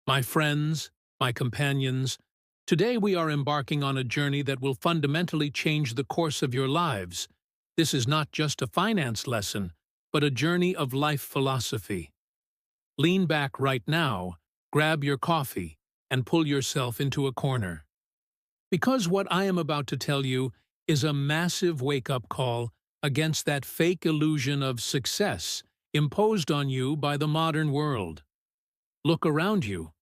My friends, my companions, today we are embarking on a journey that will fundamentally change the course of your lives. This is not just a finance lesson, but a journey of life philosophy. Lean back right now, grab your coffee, and pull yourself into a corner. Because what I am about to tell you is a massive wake-up call against that fake illusion of success imposed on you by the modern world. Look around you.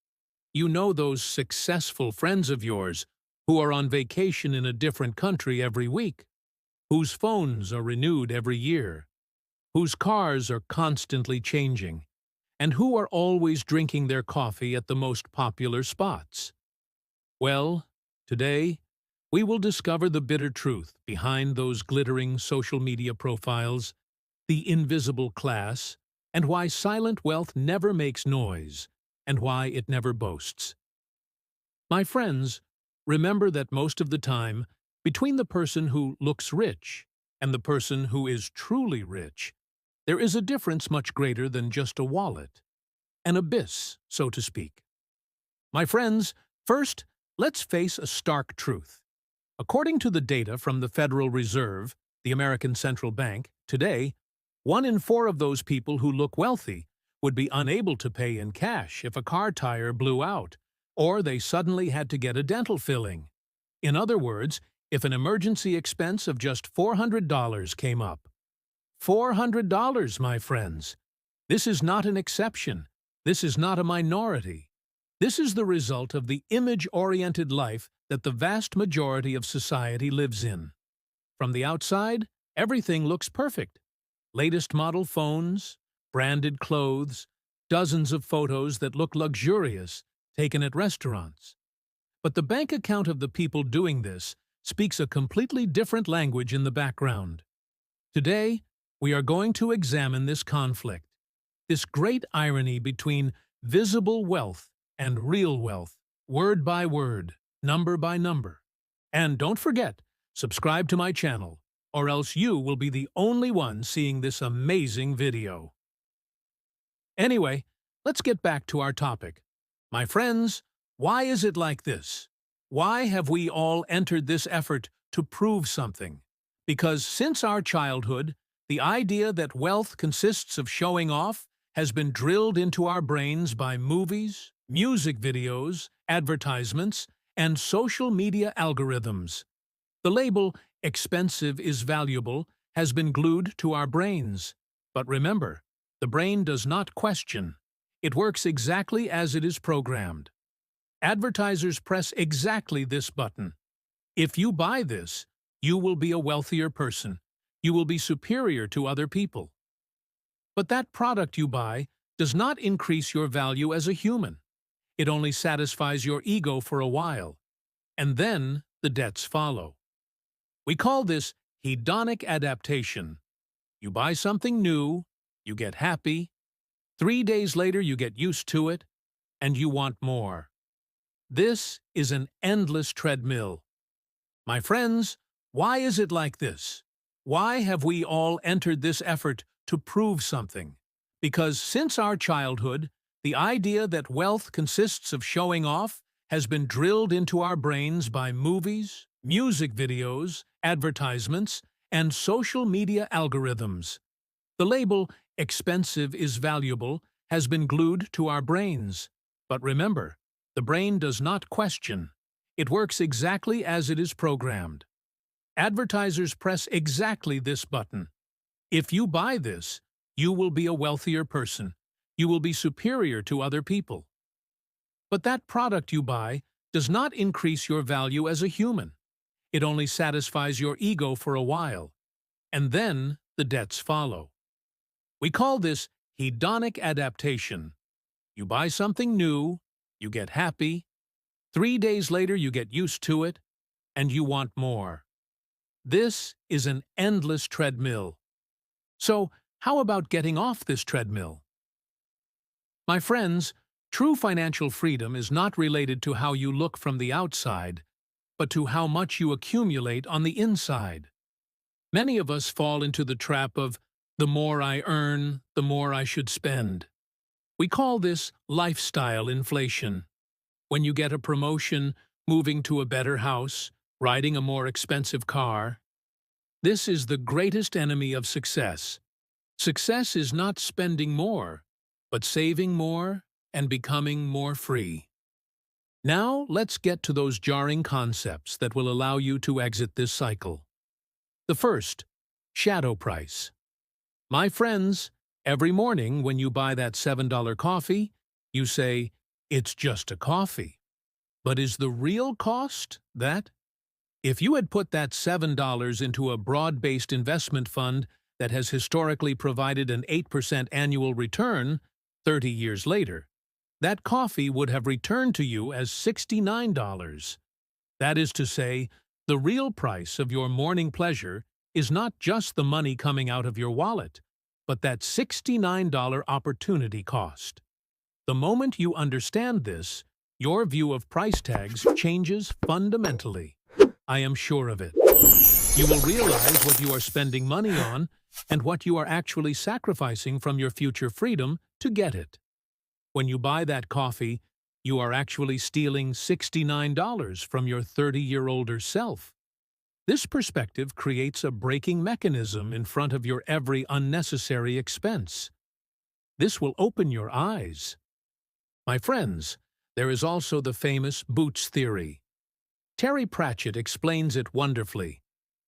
You know those successful friends of yours who are on vacation in a different country every week, whose phones are renewed every year, whose cars are constantly changing, and who are always drinking their coffee at the most popular spots. Well, today, we will discover the bitter truth behind those glittering social media profiles, the invisible class, and why silent wealth never makes noise, and why it never boasts. My friends, remember that most of the time, between the person who looks rich and the person who is truly rich, there is a difference much greater than just a wallet, an abyss, so to speak. My friends, first, let's face a stark truth. According to the data from the Federal Reserve, the American Central Bank, today, 1 in 4 of those people who look wealthy would be unable to pay in cash if a car tire blew out, or they suddenly had to get a dental filling. In other words, if an emergency expense of just $400 came up. $400, my friends. This is not an exception. This is not a minority. This is the result of the image-oriented life that the vast majority of society lives in. From the outside, everything looks perfect. Latest model phones, branded clothes, dozens of photos that look luxurious, taken at restaurants. But the bank account of the people doing this speaks a completely different language in the background. Today, we are going to examine this conflict, this great irony between visible wealth and real wealth, word by word, number by number. And don't forget, subscribe to my channel, or else you will be the only one seeing this amazing video. Anyway, let's get back to our topic. My friends, why is it like this? Why have we all entered this effort to prove something? Because since our childhood, the idea that wealth consists of showing off has been drilled into our brains by movies, music videos, advertisements, and social media algorithms. The label, expensive is valuable, has been glued to our brains. But remember, the brain does not question. It works exactly as it is programmed. Advertisers press exactly this button. If you buy this, you will be a wealthier person. You will be superior to other people. But that product you buy does not increase your value as a human. It only satisfies your ego for a while. And then the debts follow. We call this hedonic adaptation. You buy something new, you get happy, 3 days later you get used to it, and you want more. This is an endless treadmill. My friends, why is it like this? Why have we all entered this effort to prove something? Because since our childhood, the idea that wealth consists of showing off has been drilled into our brains by movies, music videos, advertisements, and social media algorithms. The label, expensive is valuable, has been glued to our brains. But remember, the brain does not question. It works exactly as it is programmed. Advertisers press exactly this button. If you buy this, you will be a wealthier person. You will be superior to other people. But that product you buy does not increase your value as a human. It only satisfies your ego for a while. And then the debts follow. We call this hedonic adaptation. You buy something new, you get happy, 3 days later you get used to it, and you want more. This is an endless treadmill. So, how about getting off this treadmill? My friends, true financial freedom is not related to how you look from the outside, but to how much you accumulate on the inside. Many of us fall into the trap of, the more I earn, the more I should spend. We call this lifestyle inflation. When you get a promotion, moving to a better house, riding a more expensive car, this is the greatest enemy of success. Success is not spending more, but saving more and becoming more free. Now, let's get to those jarring concepts that will allow you to exit this cycle. The first, shadow price. My friends, every morning when you buy that $7 coffee, you say, "It's just a coffee." But is the real cost that? If you had put that $7 into a broad-based investment fund that has historically provided an 8% annual return 30 years later, that coffee would have returned to you as $69. That is to say, the real price of your morning pleasure is not just the money coming out of your wallet, but that $69 opportunity cost. The moment you understand this, your view of price tags changes fundamentally. I am sure of it. You will realize what you are spending money on and what you are actually sacrificing from your future freedom to get it. When you buy that coffee, you are actually stealing $69 from your 30-year-older self. This perspective creates a braking mechanism in front of your every unnecessary expense. This will open your eyes. My friends, there is also the famous Boots theory. Terry Pratchett explains it wonderfully.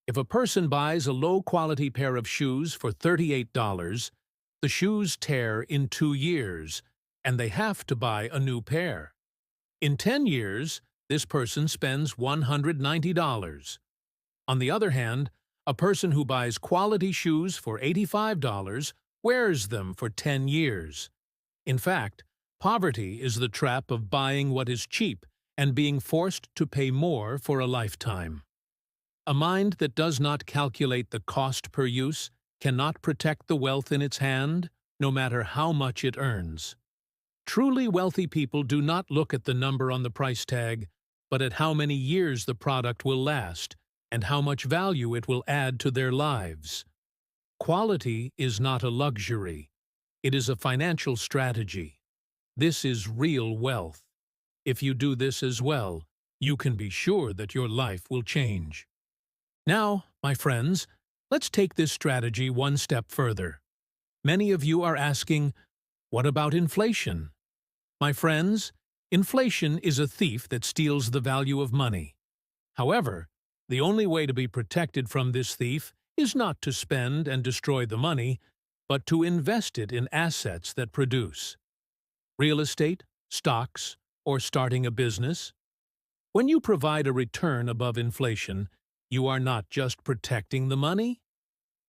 If a person buys a low-quality pair of shoes for $38, the shoes tear in 2 years, and they have to buy a new pair. In 10 years, this person spends $190. On the other hand, a person who buys quality shoes for $85 wears them for 10 years. In fact, poverty is the trap of buying what is cheap and being forced to pay more for a lifetime. A mind that does not calculate the cost per use cannot protect the wealth in its hand, no matter how much it earns. Truly wealthy people do not look at the number on the price tag, but at how many years the product will last and how much value it will add to their lives. Quality is not a luxury. It is a financial strategy. This is real wealth. If you do this as well, you can be sure that your life will change. Now, my friends, let's take this strategy one step further. Many of you are asking, what about inflation? My friends, inflation is a thief that steals the value of money. However, the only way to be protected from this thief is not to spend and destroy the money, but to invest it in assets that produce. Real estate, stocks, or starting a business. When you provide a return above inflation, you are not just protecting the money,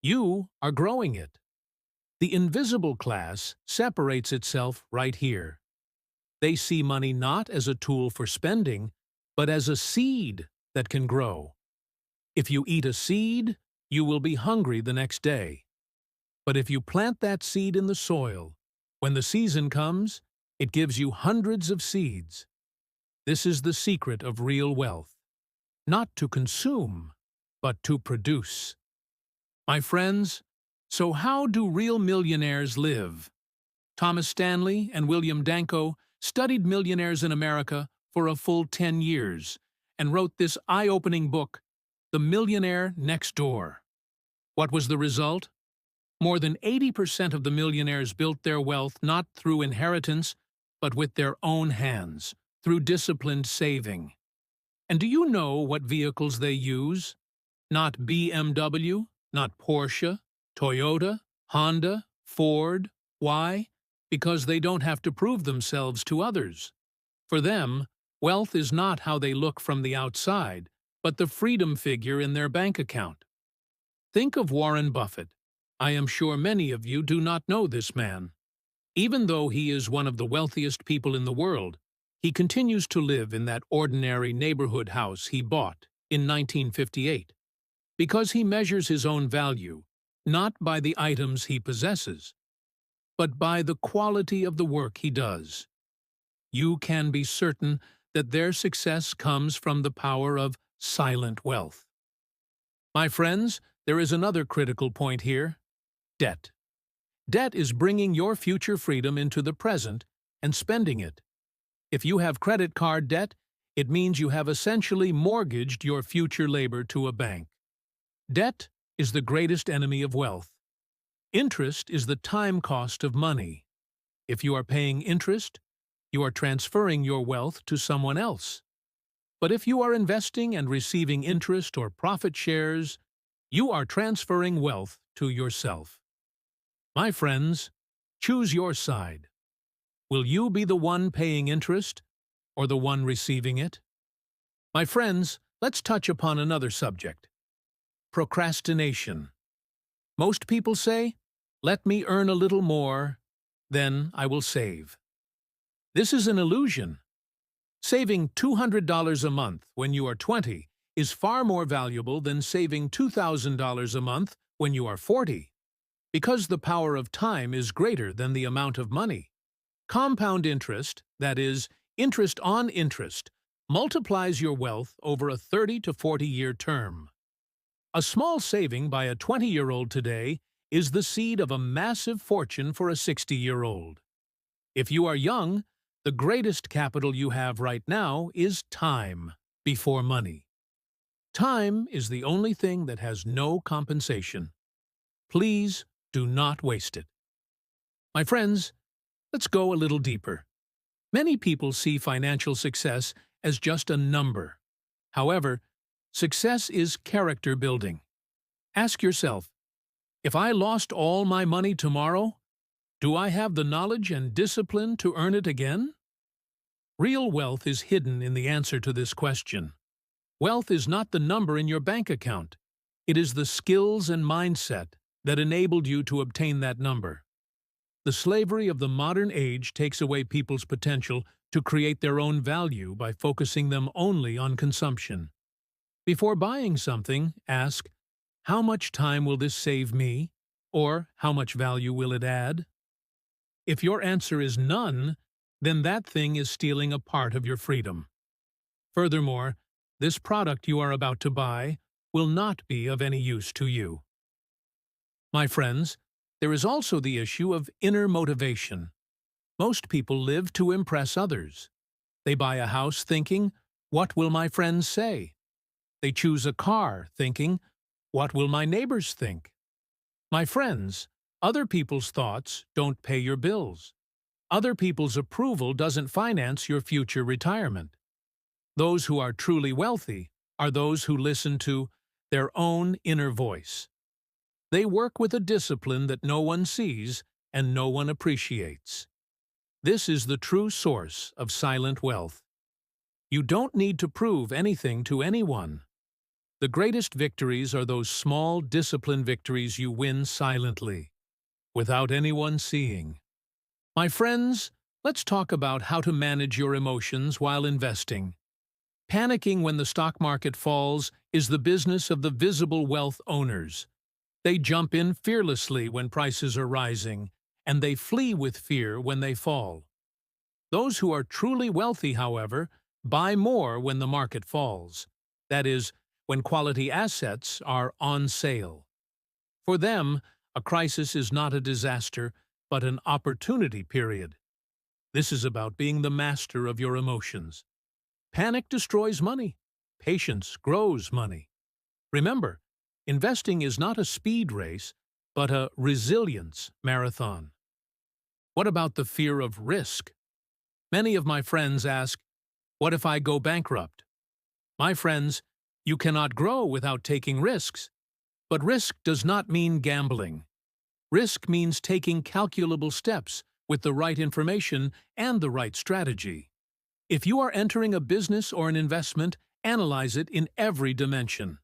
you are growing it. The invisible class separates itself right here. They see money not as a tool for spending, but as a seed that can grow. If you eat a seed, you will be hungry the next day. But if you plant that seed in the soil, when the season comes, it gives you hundreds of seeds. This is the secret of real wealth. Not to consume, but to produce. My friends, so how do real millionaires live? Thomas Stanley and William Danko studied millionaires in America for a full 10 years and wrote this eye-opening book, The Millionaire Next Door. What was the result? More than 80% of the millionaires built their wealth not through inheritance, but with their own hands, through disciplined saving. And do you know what vehicles they use? Not BMW, not Porsche, Toyota, Honda, Ford. Why? Because they don't have to prove themselves to others. For them, wealth is not how they look from the outside, but the freedom figure in their bank account. Think of Warren Buffett. I am sure many of you do not know this man. Even though he is one of the wealthiest people in the world, he continues to live in that ordinary neighborhood house he bought in 1958, because he measures his own value not by the items he possesses, but by the quality of the work he does. You can be certain that their success comes from the power of silent wealth. My friends, there is another critical point here: debt. Debt is bringing your future freedom into the present and spending it. If you have credit card debt, it means you have essentially mortgaged your future labor to a bank. Debt is the greatest enemy of wealth. Interest is the time cost of money. If you are paying interest, you are transferring your wealth to someone else. But if you are investing and receiving interest or profit shares, you are transferring wealth to yourself. My friends, choose your side. Will you be the one paying interest or the one receiving it? My friends, let's touch upon another subject: procrastination. Most people say, "Let me earn a little more, then I will save." This is an illusion. Saving $200 a month when you are 20 is far more valuable than saving $2,000 a month when you are 40, because the power of time is greater than the amount of money. Compound interest, that is, interest on interest, multiplies your wealth over a 30 to 40-year term. A small saving by a 20-year-old today is the seed of a massive fortune for a 60-year-old. If you are young, the greatest capital you have right now is time before money. Time is the only thing that has no compensation. Please do not waste it. My friends, let's go a little deeper. Many people see financial success as just a number. However, success is character building. Ask yourself, if I lost all my money tomorrow, do I have the knowledge and discipline to earn it again? Real wealth is hidden in the answer to this question. Wealth is not the number in your bank account. It is the skills and mindset that enabled you to obtain that number. The slavery of the modern age takes away people's potential to create their own value by focusing them only on consumption. Before buying something, ask, how much time will this save me? Or how much value will it add? If your answer is none, then that thing is stealing a part of your freedom. Furthermore, this product you are about to buy will not be of any use to you. My friends, there is also the issue of inner motivation. Most people live to impress others. They buy a house thinking, what will my friends say? They choose a car thinking, what will my neighbors think? My friends, other people's thoughts don't pay your bills. Other people's approval doesn't finance your future retirement. Those who are truly wealthy are those who listen to their own inner voice. They work with a discipline that no one sees and no one appreciates. This is the true source of silent wealth. You don't need to prove anything to anyone. The greatest victories are those small, disciplined victories you win silently, without anyone seeing. My friends, let's talk about how to manage your emotions while investing. Panicking when the stock market falls is the business of the visible wealth owners. They jump in fearlessly when prices are rising, and they flee with fear when they fall. Those who are truly wealthy, however, buy more when the market falls. That is, when quality assets are on sale. For them, a crisis is not a disaster, but an opportunity period. This is about being the master of your emotions. Panic destroys money. Patience grows money. Remember, investing is not a speed race, but a resilience marathon. What about the fear of risk? Many of my friends ask, what if I go bankrupt? My friends, you cannot grow without taking risks. But risk does not mean gambling. Risk means taking calculable steps with the right information and the right strategy. If you are entering a business or an investment, analyze it in every dimension.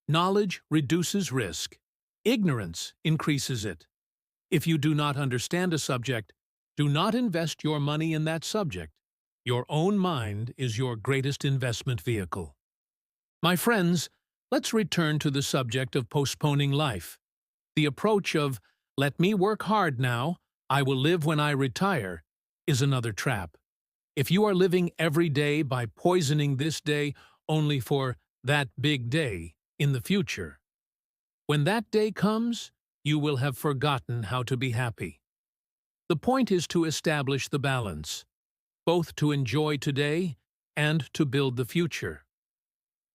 Knowledge reduces risk. Ignorance increases it. If you do not understand a subject, do not invest your money in that subject. Your own mind is your greatest investment vehicle. My friends, let's return to the subject of postponing life. The approach of, let me work hard now, I will live when I retire, is another trap. If you are living every day by poisoning this day only for that big day in the future, when that day comes, you will have forgotten how to be happy. The point is to establish the balance, both to enjoy today and to build the future.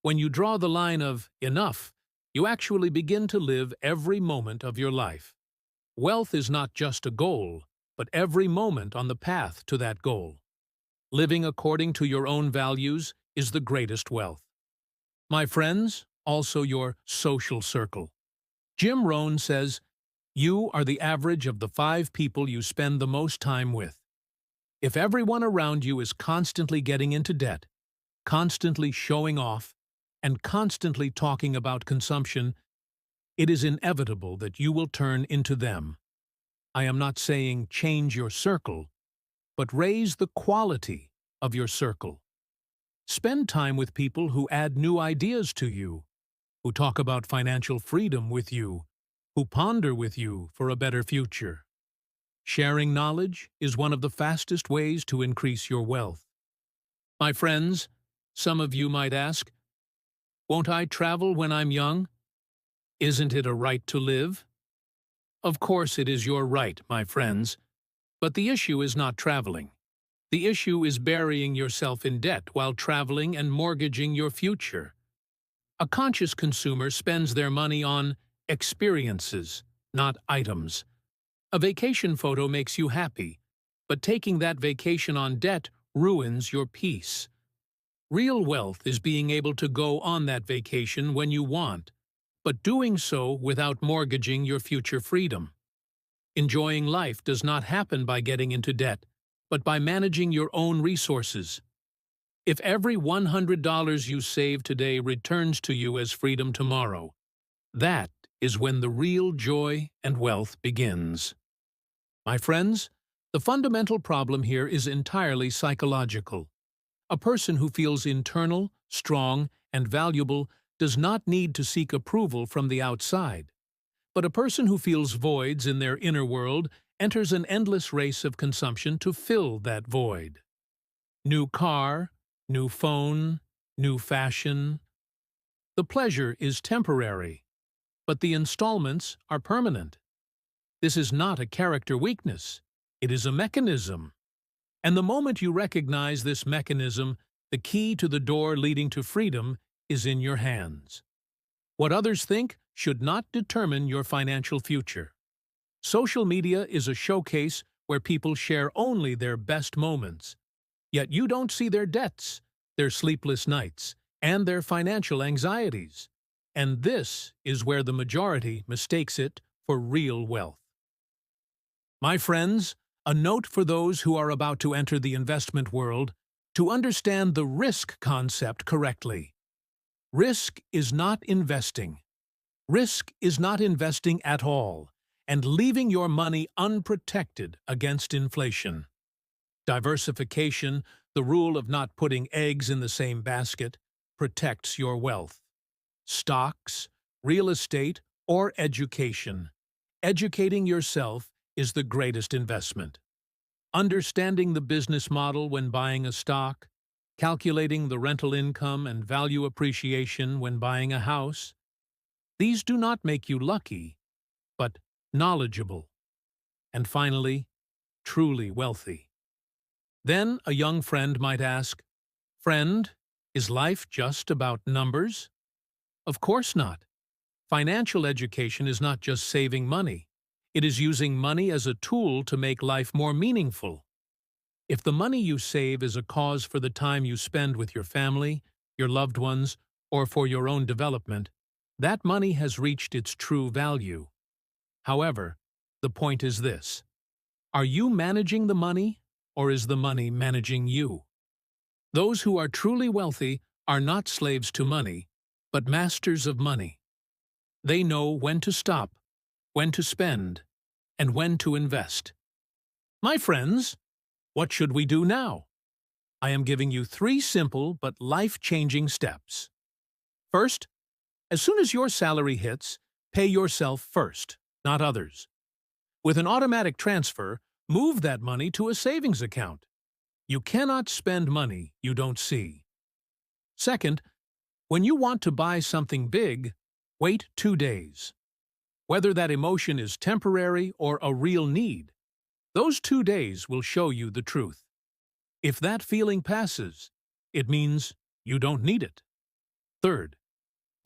When you draw the line of enough, you actually begin to live every moment of your life. Wealth is not just a goal, but every moment on the path to that goal. Living according to your own values is the greatest wealth. My friends, also your social circle. Jim Rohn says, "You are the average of the 5 people you spend the most time with." If everyone around you is constantly getting into debt, constantly showing off, and constantly talking about consumption, it is inevitable that you will turn into them. I am not saying change your circle, but raise the quality of your circle. Spend time with people who add new ideas to you, who talk about financial freedom with you, who ponder with you for a better future. Sharing knowledge is one of the fastest ways to increase your wealth. My friends, some of you might ask, "Won't I travel when I'm young? Isn't it a right to live?" Of course it is your right, my friends, but the issue is not traveling. The issue is burying yourself in debt while traveling and mortgaging your future. A conscious consumer spends their money on experiences, not items. A vacation photo makes you happy, but taking that vacation on debt ruins your peace. Real wealth is being able to go on that vacation when you want, but doing so without mortgaging your future freedom. Enjoying life does not happen by getting into debt, but by managing your own resources. If every $100 you save today returns to you as freedom tomorrow, that is when the real joy and wealth begins. My friends, the fundamental problem here is entirely psychological. A person who feels internal, strong, and valuable does not need to seek approval from the outside. But a person who feels voids in their inner world enters an endless race of consumption to fill that void. New car, new phone, new fashion. The pleasure is temporary, but the installments are permanent. This is not a character weakness. It is a mechanism. And the moment you recognize this mechanism, the key to the door leading to freedom is in your hands. What others think should not determine your financial future. Social media is a showcase where people share only their best moments. Yet you don't see their debts, their sleepless nights, and their financial anxieties. And this is where the majority mistakes it for real wealth. My friends, a note for those who are about to enter the investment world: to understand the risk concept correctly. Risk is not investing. Risk is not investing at all, and leaving your money unprotected against inflation. Diversification, the rule of not putting eggs in the same basket, protects your wealth. Stocks, real estate, or education. Educating yourself is the greatest investment. Understanding the business model when buying a stock, calculating the rental income and value appreciation when buying a house. These do not make you lucky, but knowledgeable. And finally, truly wealthy. Then a young friend might ask, "Friend, is life just about numbers?" Of course not. Financial education is not just saving money. It is using money as a tool to make life more meaningful. If the money you save is a cause for the time you spend with your family, your loved ones, or for your own development, that money has reached its true value. However, the point is this: are you managing the money, or is the money managing you? Those who are truly wealthy are not slaves to money, but masters of money. They know when to stop, when to spend, and when to invest. My friends, what should we do now? I am giving you 3 simple but life-changing steps. First, as soon as your salary hits, pay yourself first, not others. With an automatic transfer, move that money to a savings account. You cannot spend money you don't see. Second, when you want to buy something big, wait 2 days. Whether that emotion is temporary or a real need, those 2 days will show you the truth. If that feeling passes, it means you don't need it. Third,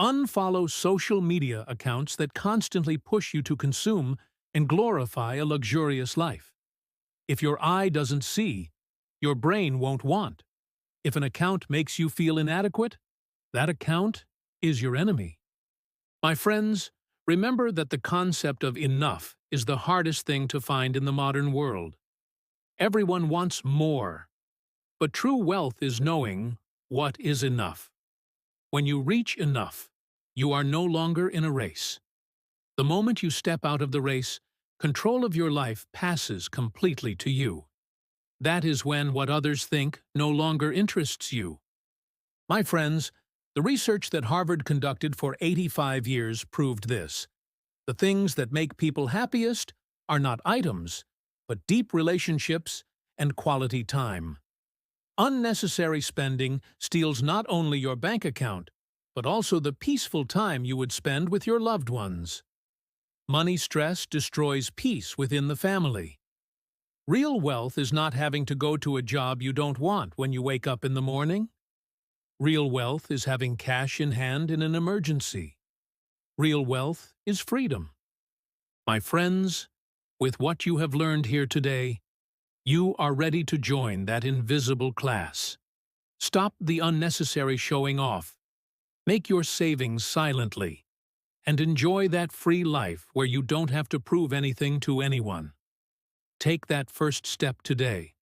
unfollow social media accounts that constantly push you to consume and glorify a luxurious life. If your eye doesn't see, your brain won't want. If an account makes you feel inadequate, that account is your enemy. My friends, remember that the concept of enough is the hardest thing to find in the modern world. Everyone wants more, but true wealth is knowing what is enough. When you reach enough, you are no longer in a race. The moment you step out of the race, control of your life passes completely to you. That is when what others think no longer interests you. My friends, the research that Harvard conducted for 85 years proved this. The things that make people happiest are not items, but deep relationships and quality time. Unnecessary spending steals not only your bank account, but also the peaceful time you would spend with your loved ones. Money stress destroys peace within the family. Real wealth is not having to go to a job you don't want when you wake up in the morning. Real wealth is having cash in hand in an emergency. Real wealth is freedom. My friends, with what you have learned here today, you are ready to join that invisible class. Stop the unnecessary showing off. Make your savings silently, and enjoy that free life where you don't have to prove anything to anyone. Take that first step today.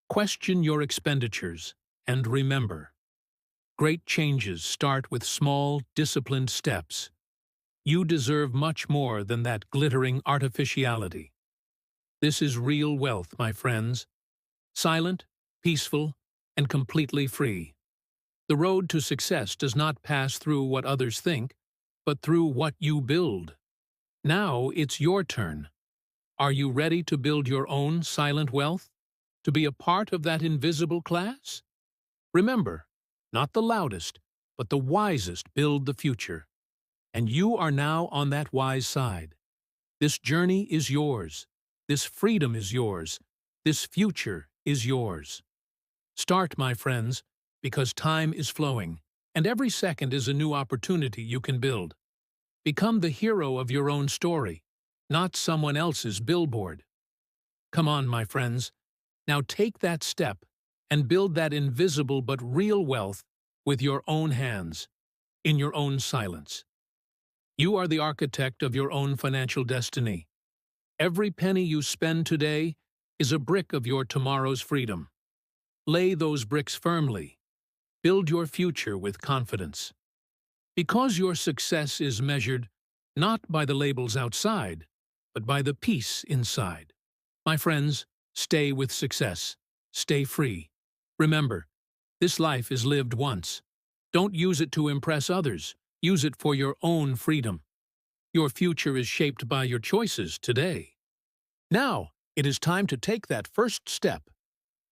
Question your expenditures, and remember, great changes start with small, disciplined steps. You deserve much more than that glittering artificiality. This is real wealth, my friends. Silent, peaceful, and completely free. The road to success does not pass through what others think, but through what you build. Now it's your turn. Are you ready to build your own silent wealth? To be a part of that invisible class? Remember, not the loudest, but the wisest build the future. And you are now on that wise side. This journey is yours. This freedom is yours. This future is yours. Start, my friends, because time is flowing, and every second is a new opportunity you can build. Become the hero of your own story, not someone else's billboard. Come on, my friends. Now take that step and build that invisible but real wealth with your own hands, in your own silence. You are the architect of your own financial destiny. Every penny you spend today is a brick of your tomorrow's freedom. Lay those bricks firmly. Build your future with confidence. Because your success is measured not by the labels outside, but by the peace inside. My friends, stay with success. Stay free. Remember, this life is lived once. Don't use it to impress others. Use it for your own freedom. Your future is shaped by your choices today. Now, it is time to take that first step.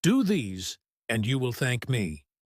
Do these, and you will thank me.